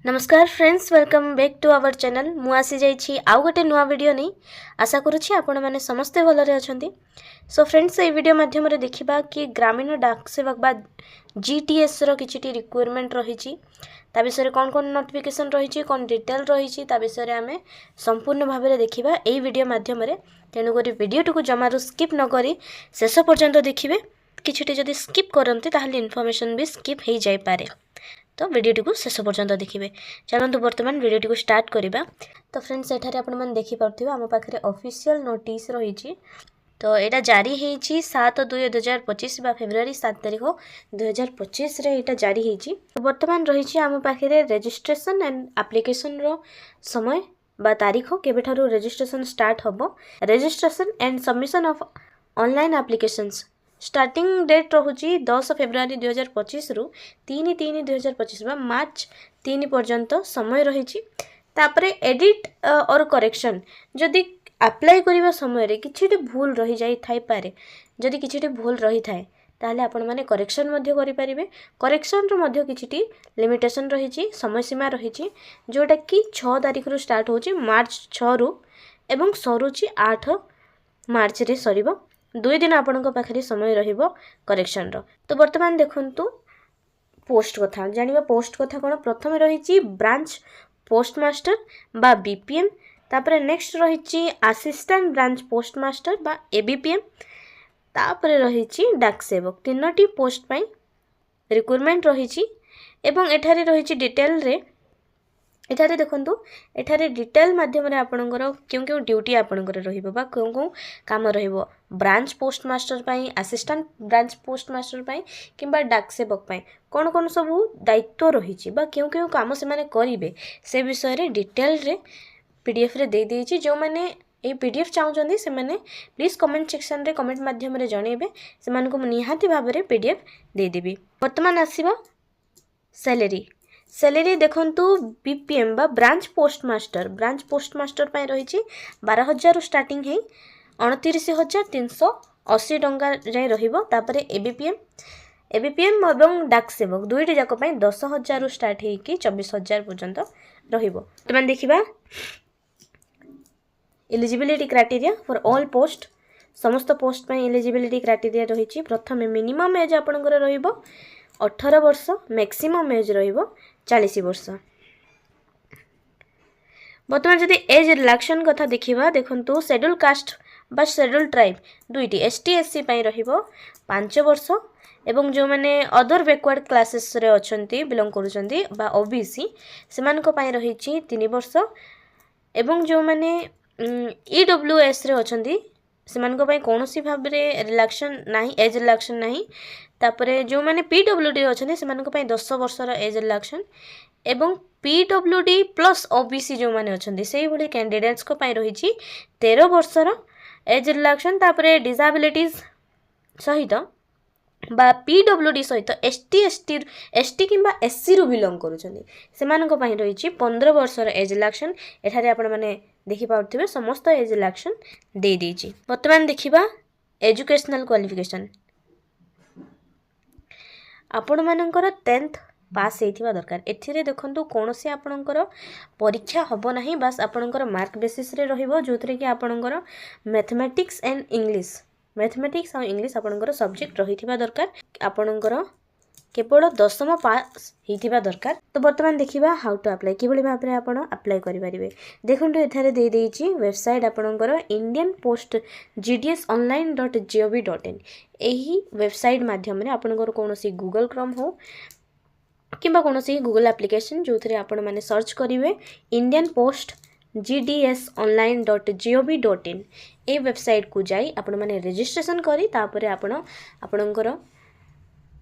नमस्कार friends, welcome back to our channel. मु आसी जाइछि आउ गोटे नुआ वीडियो नहीं। आशा करुछि आपण माने समस्ते भलरे अछंती। सो फ्रेंड्स, ए वीडियो माध्यम रे देखिबा कि ग्रामीण डाक सेवक बा जीटीएस रो किछिटी रिक्वायरमेंट रहिछि। ता विषय कोन कोन नोटिफिकेशन रहिछि, कोन डिटेल रहिछि, ता विषय आमे संपूर्ण भाबरे देखिबा एई वीडियो माध्यम रे। तेनु करी वीडियो टुकु जमारु स्किप न करी शेष पर्यंत देखिबे। किछिटी जदि स्किप करंती ताहले इन्फॉर्मेशन भी स्किप हे जाय पारे। तो वीडियो को शेष पर्यंत देखिए। चलतु बर्तमान वीडियो को स्टार्ट करवा। तो फ्रेंड्स, एठारे आपण मैंने देखिपे आम पाखे ऑफिशियल नोटिस रही। तो यहाँ जारी होती 7/2/2025 फेब्रुआरी 7 तारीख 2025 रे यहाँ जारी होती। तो बर्तमान रही आम पाखे रजिस्ट्रेशन एंड एप्लिकेशन रो समय बा तारीख केबेठारु रजिस्ट्रेशन स्टार्ट होबो। Registration and submission of online applications starting date रोची 10 फेब्रुआरी 2025 रु 3/3/2025 मार्च 3 पर्यंत समय रही। तापरे एडिट और करेक्शन जदि अप्लाई करबा समय रे किछिटे भूल रही जाई थाई पारे। जदि किछिटे भूल रही थाए ताहले आपण माने करेक्शन मध्य करि परिबे। करेक्शन रो मध्य किछिटी लिमिटेशन रही, समय सीमा रही, जोटा कि 6 तारीख रु स्टार्ट होची मार्च 6 रु एवं सरुची 8 मार्च रे सरीबो। 2 दिन आपण पाखे समय रहिबो करेक्शन रो। तो वर्तमान देखंतु पोस्ट कथा जानिबा। पोस्ट कथा कोन प्रथम रही ब्रांच पोस्ट मास्टर बा बीपीएम। तापरे नेक्स्ट रही असिस्टेंट ब्रांच पोस्ट मास्टर बा एबीपीएम। तापरे रही डाक सेवक। तीनोटी पोस्ट पई रिक्वायरमेंट रही एवं एठारे रही डिटेल रे। एठारे देखंतु एठारे डिटेल माध्यम रे आपणकर क्यों क्यों ड्यूटी आपणकर रहिबो बा क्यों क्यों काम रहिबो ब्रांच पोस्ट मास्टर पई, असिस्टेंट ब्रांच पोस्ट मास्टर पई किंबा डाक सेवक पई कोन कोन सब दायित्व रहिछि बा क्यों क्यों काम से माने करिवे से विषय रे डिटेल रे पीडीएफ रे दे देछि। जो माने ए पीडीएफ चाहउछन्ती से माने प्लीज कमेंट सेक्शन रे कमेंट माध्यम रे जणेबे। से मानको निहाती भाबे रे पीडीएफ दे देबी। वर्तमान आसीबा सैलरी। सैलरी देखंतु बीपीएम बा ब्रांच पोस्ट मास्टर पाई रही 12,000 स्टार्टिंग है 29,380 टंका जाए रहिबो। तापरे एबीपीएम एवं डाक सेवक दुईटी जाक पाई 10,000 स्टार्ट है कि 24,000 पर्यंत रहिबो। तमान देखिबा eligibility criteria for all post. समस्त पोस्ट पाई एलिजिबिलिटी क्राइटेरिया रही। प्रथम मिनिमम एज आपनकर रहिबो 18 वर्ष, मैक्सिमम एज रहिबो 40 वर्ष। बर्तमान जदि एज रिलैक्शन कथा देखिबा देखंतु शेड्यूल कास्ट बा शेड्यूल ट्राइब दुईटी एसटी एससी पाई रहिबो 5 वर्ष एवं जो माने अदर बैकवर्ड क्लासेस रे अछंती बिलोंग करूछंती बा ओबीसी सेमानको पाई रही 3 वर्ष एवं जो माने ईडब्ल्यूएस रे अछंती सेमानको पाई कोनोसी भाबरे रिलैक्शन नाही, एज रिलैक्शन नाही। तापरे जो माने पीडब्ल्यूडी अछंती सेमानको पाई 10 वर्षर एज रिलैक्शन एवं पीडब्ल्यूडी प्लस ओबीसी जो माने अछंती सेही भली कैंडिडेट्स को पाई रही 13 वर्षर एज रिलैक्शन। तापरे डिसेबिलिटीज सहित बा पीडब्ल्यूडी सहित एसटी किंबा एससी रु बिलोंग करूछंती सेमानको पाई रही 15 वर्षर एज रिलैक्शन। एठारे आपण माने देखि पाउथिबे समस्त एज रिलैक्शन दे देछि। वर्तमान देखिबा एजुकेशनल क्वालिफिकेशन। आपण मानकर 10th पास हेथिबा दरकार। एथिरे देखंतु कोनोसी आपणकर परीक्षा हबो नाही, बस आपणकर मार्क बेसिस रे रहिबो जोथरे कि आपणकर मैथमेटिक्स एंड मैथमेटिक्स और इंग्लिश आपणकर सब्जेक्ट रहिथिबा दरकार। आपणकर केवल 10th पास हेथिबा दरकार। तो वर्तमान देखिबा हाउ टू अप्लाई किबोली भाबरे आपण अप्लाई करि परिबे। देखंतु एथारे दे देछि वेबसाइट आपणकर इंडियन पोस्ट gdsonline.gov.in। एही वेबसाइट माध्यम रे आपणकर कोनोसी गूगल क्रोम हो किंबा कोनोसी गूगल एप्लिकेशन जो थरे आपण माने सर्च करिवे इंडियन पोस्ट gdsonline.gov.in। ए वेबसाइट को जाई आपण माने रजिस्ट्रेशन करी तापरे आपण आपणकर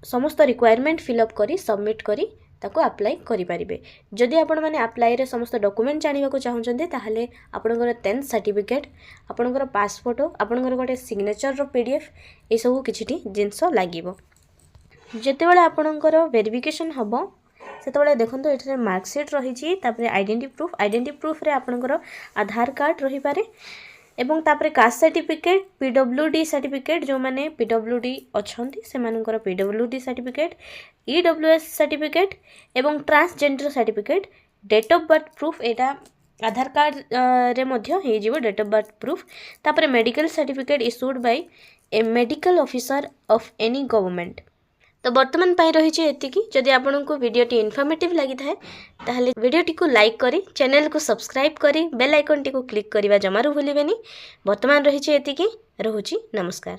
समस्त रिक्वायरमेंट फिलअप करी सबमिट करी ताको अप्लाई करि परिबे। जदि आपण माने अप्लाई रे समस्त डॉक्यूमेंट जानिबा को चाहउछन्ते ताहले आपणकर 10th सर्टिफिकेट, आपणकर पासपोर्ट, आपणकर गोटे सिग्नेचर रो पीडीएफ ए सब किछिटी जिंस लागिबो। जेतेबेले आपणकर वेरिफिकेशन हबो सेतेबेले देखंतु एठरे मार्कशीट रही। तापरे आइडेंटिटी प्रूफ रे आपणकर आधार कार्ड रही पारे एवं तापरे कास्ट सर्टिफिकेट, पीडब्ल्यूडी सर्टिफिकेट जो माने पीडब्ल्यूडी अछंती सेमानकर पीडब्ल्यूडी सर्टिफिकेट, ईडब्ल्यूएस सर्टिफिकेट एवं transgender certificate date of birth proof एटा आधार कार्ड रे मध्य हे जीवो डेट ऑफ बर्थ प्रूफ तापर medical certificate issued by a medical officer of any government. तो वर्तमान पाई रही एतिकी। जदि आपको वीडियोटी इनफॉर्मेटिव लगी थाए ताहले वीडियोटी को लाइक करी चैनल को सब्सक्राइब करी बेल आइकन टी को क्लिक करवा जमारू भूलिबेनी। वर्तमान रही एतिकी। रहुची नमस्कार।